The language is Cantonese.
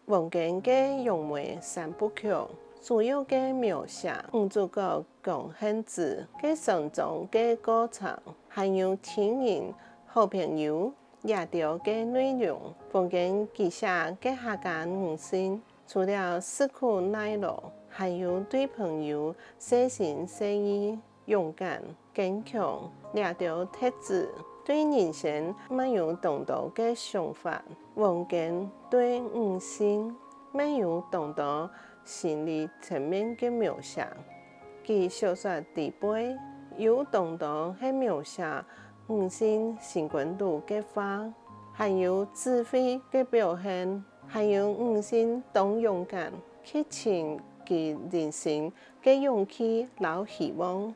王根嘅用梅三部曲，所有嘅描写，主角讲汉字嘅成长嘅过程，还有亲人、好朋友也着嘅内容。王根记写嘅客家五姓，除了吃苦耐劳，还有对朋友细心细意、勇敢、坚强，也着特质。对人生没有同道嘅想法，王根对五姓没有同道心理层面嘅描写。其小说底背有同道係描写五姓成群度嘅話，還有智慧嘅表現，還有五姓當勇敢去前嘅人生嘅勇氣，留希望。